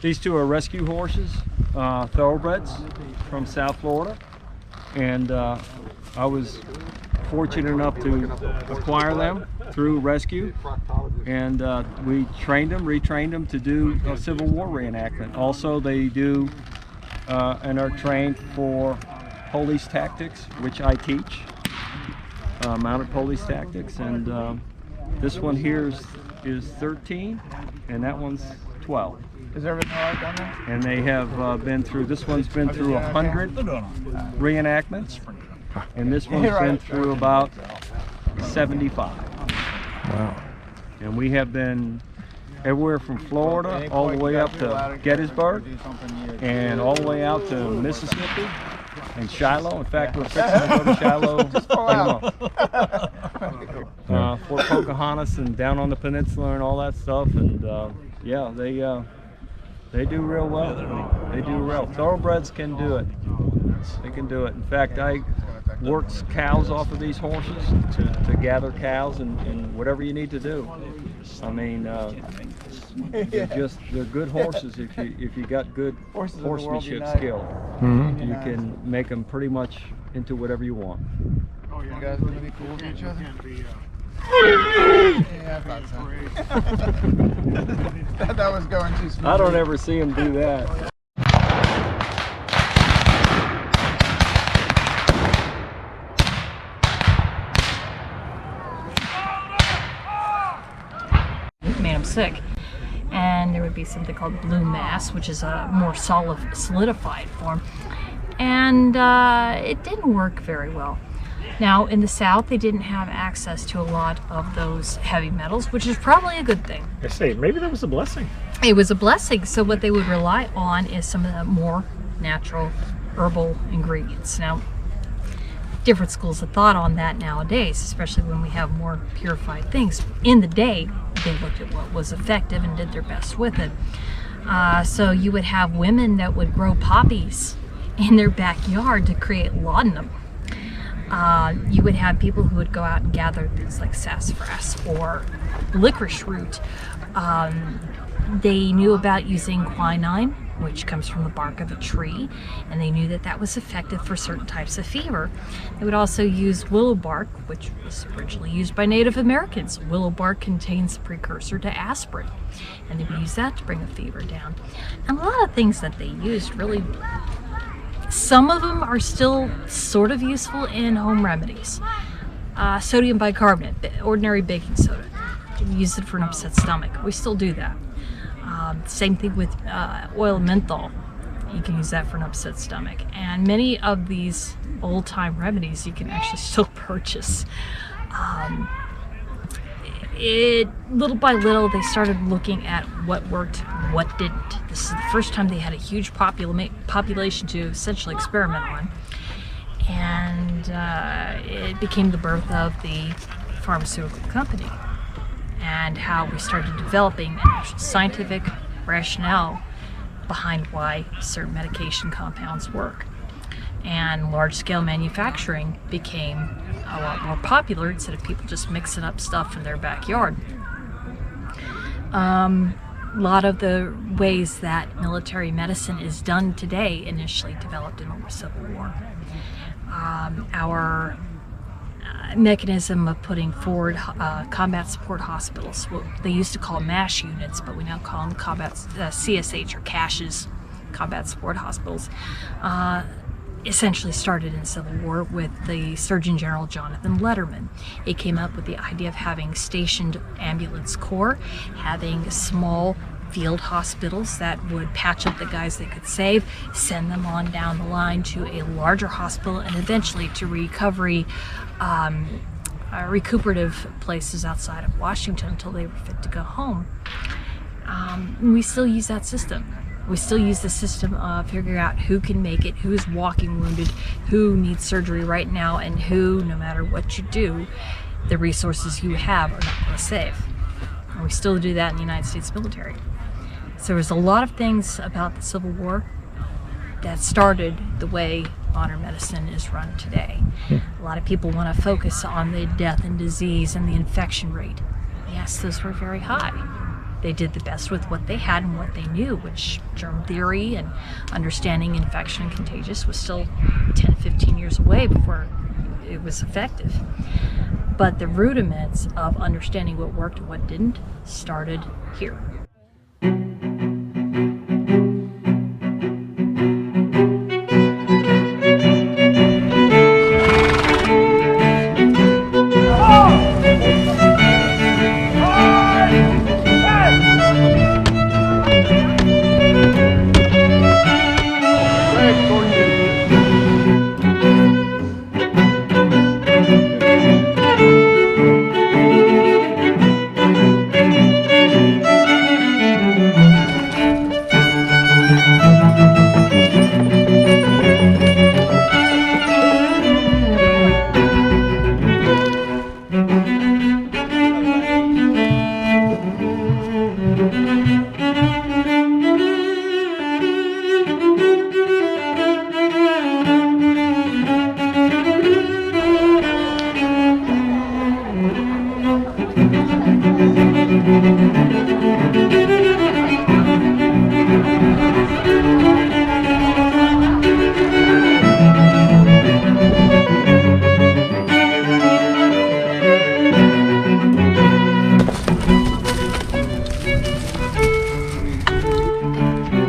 These two are rescue horses, thoroughbreds from South Florida, and I was fortunate enough to acquire them through rescue, and we trained them, retrained them to do a Civil War reenactment. Also, they do and are trained for police tactics, which I teach, mounted police tactics, and this one here is 13, and that one's 12. Is everything all right down there? And they have been through, this one's been through 100 reenactments, and this one's been through about 75. Wow. And we have been everywhere from Florida all the way up to Gettysburg and all the way out to Mississippi and Shiloh. In fact, we're fixing to go to Shiloh in a month. Fort Pocahontas and down on the peninsula and all that stuff. And yeah, they do real well. They do real. Thoroughbreds can do it. They can do it. In fact, I worked cows off of these horses to gather cows and whatever you need to do. I mean, they're good horses if you got good horsemanship skill. Mm-hmm. You can make them pretty much into whatever you want. You guys gonna be cool with each other? Yeah, I thought so. That was going too smooth. I don't ever see them do that. Made them sick, and there would be something called blue mass, which is a more solidified form, and it didn't work very well. Now in the South they didn't have access to a lot of those heavy metals, which is probably a good thing. I say maybe that was a blessing. It was a blessing. So what they would rely on is some of the more natural herbal ingredients. Now different schools of thought on that nowadays, especially when we have more purified things. In the day, they looked at what was effective and did their best with it. So you would have women that would grow poppies in their backyard to create laudanum. You would have people who would go out and gather things like sassafras or licorice root. They knew about using quinine, which comes from the bark of a tree, and they knew that that was effective for certain types of fever. They would also use willow bark, which was originally used by Native Americans. Willow bark contains the precursor to aspirin, and they would use that to bring a fever down. And a lot of things that they used really, some of them are still sort of useful in home remedies. Sodium bicarbonate, ordinary baking soda. You can use it for an upset stomach. We still do that. Same thing with oil of menthol. You can use that for an upset stomach. And many of these old-time remedies you can actually still purchase. Little by little, they started looking at what worked, what didn't. This is the first time they had a huge population to essentially experiment on. And it became the birth of the pharmaceutical company, and how we started developing an actual scientific rationale behind why certain medication compounds work. And large-scale manufacturing became a lot more popular instead of people just mixing up stuff in their backyard. A lot of the ways that military medicine is done today initially developed in the Civil War. Our mechanism of putting forward combat support hospitals. Well, they used to call them MASH units, but we now call them CSH or CASHs, combat support hospitals. Essentially started in Civil War with the Surgeon General Jonathan Letterman. He came up with the idea of having stationed ambulance corps, having small field hospitals that would patch up the guys they could save, send them on down the line to a larger hospital, and eventually to recuperative places outside of Washington until they were fit to go home. We still use that system. We still use the system of figuring out who can make it, who is walking wounded, who needs surgery right now, and who, no matter what you do, the resources you have are not going to save. And we still do that in the United States military. So there's a lot of things about the Civil War that started the way modern medicine is run today. A lot of people want to focus on the death and disease and the infection rate. Yes, those were very high. They did the best with what they had and what they knew, which germ theory and understanding infection and contagious was still 10, 15 years away before it was effective. But the rudiments of understanding what worked and what didn't started here.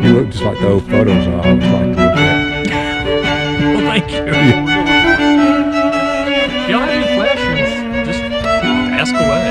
You look just like the old photos I always like to look at. Well, thank you. If y'all have any questions, just ask away.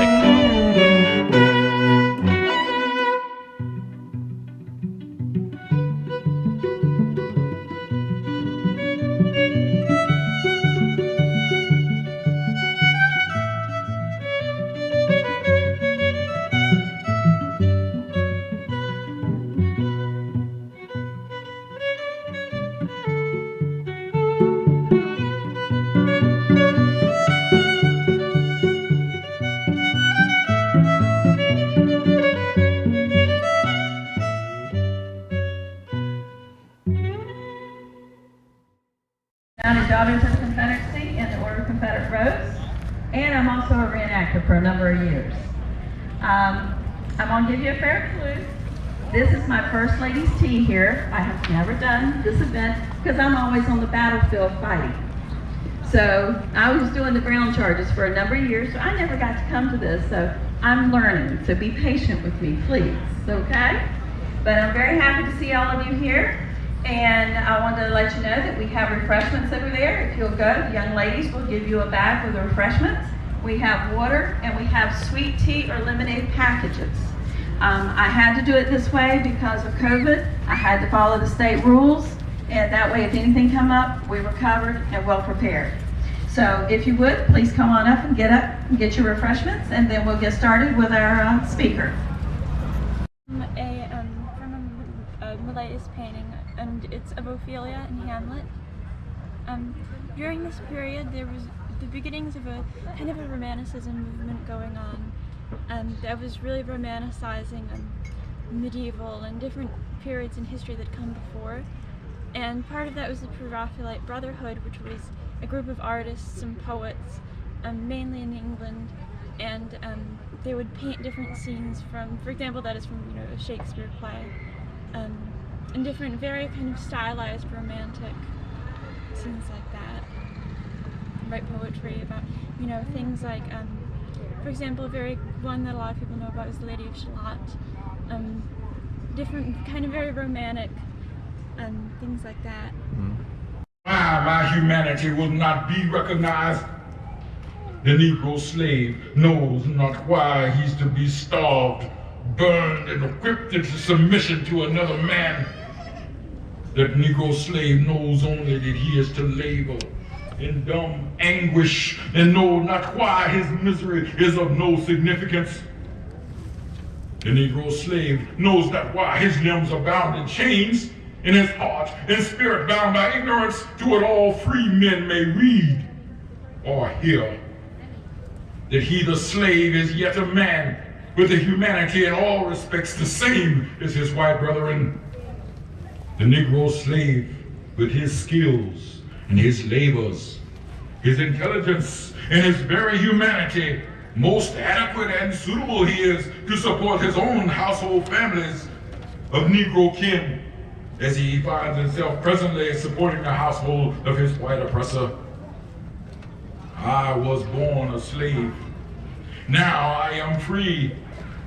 Founded Daughters of Confederacy and the Order of Confederate Rose, and I'm also a reenactor for a number of years. I'm going to give you a fair clue. This is my First Lady's Tea here. I have never done this event because I'm always on the battlefield fighting. So I was doing the ground charges for a number of years, so I never got to come to this, so I'm learning, so be patient with me, please, okay? But I'm very happy to see all of you here. And I wanted to let you know that we have refreshments over there. If you'll go, the young ladies will give you a bag with the refreshments. We have water and we have sweet tea or lemonade packages. I had to do it this way because of COVID. I had to follow the state rules, and that way if anything come up, we were covered and well prepared. So if you would, please come on up and get your refreshments, and then we'll get started with our speaker. From a Millais painting, and it's of Ophelia and Hamlet. During this period, there was the beginnings of a kind of a romanticism movement going on, that was really romanticizing medieval and different periods in history that come before. And part of that was the Pre-Raphaelite Brotherhood, which was a group of artists and poets, mainly in England, and they would paint different scenes from, for example, that is from a Shakespeare play, and different, very kind of stylized, romantic scenes like that. Write poetry about, things like, for example, one that a lot of people know about is The Lady of Shalott. Different, kind of very romantic, things like that. Why my humanity will not be recognized? The Negro slave knows not why he's to be starved, burned, and whipped into submission to another man. That Negro slave knows only that he is to labor in dumb anguish and know not why his misery is of no significance. The Negro slave knows not why his limbs are bound in chains, and his heart and spirit bound by ignorance to what all free men may read or hear. That he, the slave, is yet a man with a humanity in all respects the same as his white brethren. The Negro slave, with his skills and his labors, his intelligence and his very humanity, most adequate and suitable he is to support his own household families of Negro kin, as he finds himself presently supporting the household of his white oppressor. I was born a slave. Now I am free,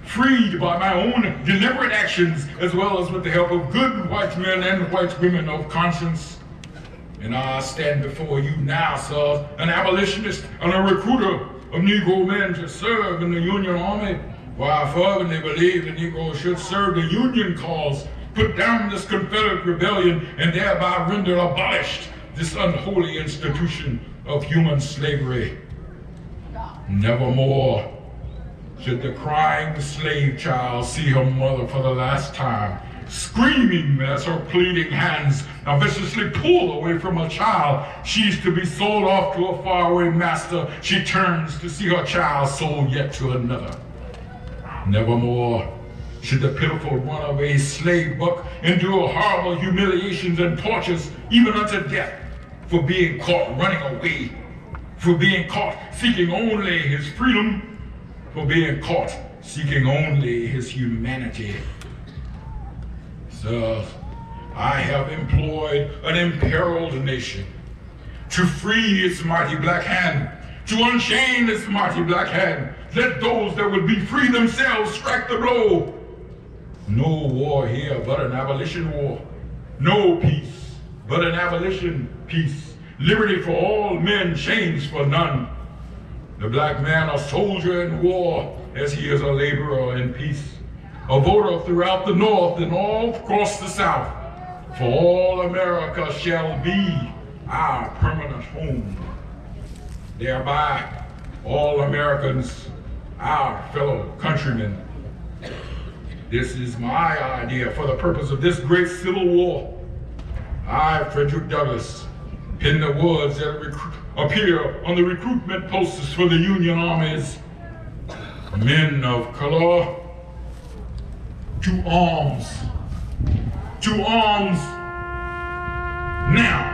freed by my own deliberate actions, as well as with the help of good white men and white women of conscience. And I stand before you now, sir, an abolitionist and a recruiter of Negro men to serve in the Union Army, where I fervently believe the Negro should serve the Union cause, put down this Confederate rebellion, and thereby render abolished this unholy institution of human slavery. Nevermore should the crying slave child see her mother for the last time, screaming as her pleading hands are viciously pulled away from her child. She's to be sold off to a faraway master. She turns to see her child sold yet to another. Nevermore should the pitiful runaway slave buck endure horrible humiliations and tortures, even unto death, for being caught running away, for being caught seeking only his freedom, for being caught seeking only his humanity. Sir, I have employed an imperiled nation to free its mighty black hand, to unchain its mighty black hand. Let those that would be free themselves strike the blow. No war here but an abolition war. No peace but an abolition peace. Liberty for all men, chains for none. The black man a soldier in war as he is a laborer in peace. A voter throughout the North and all across the South. For all America shall be our permanent home. Thereby, all Americans, our fellow countrymen. This is my idea for the purpose of this great Civil War. I, Frederick Douglass, pen the words that appear on the recruitment posters for the Union armies. Men of color, to arms. To arms now.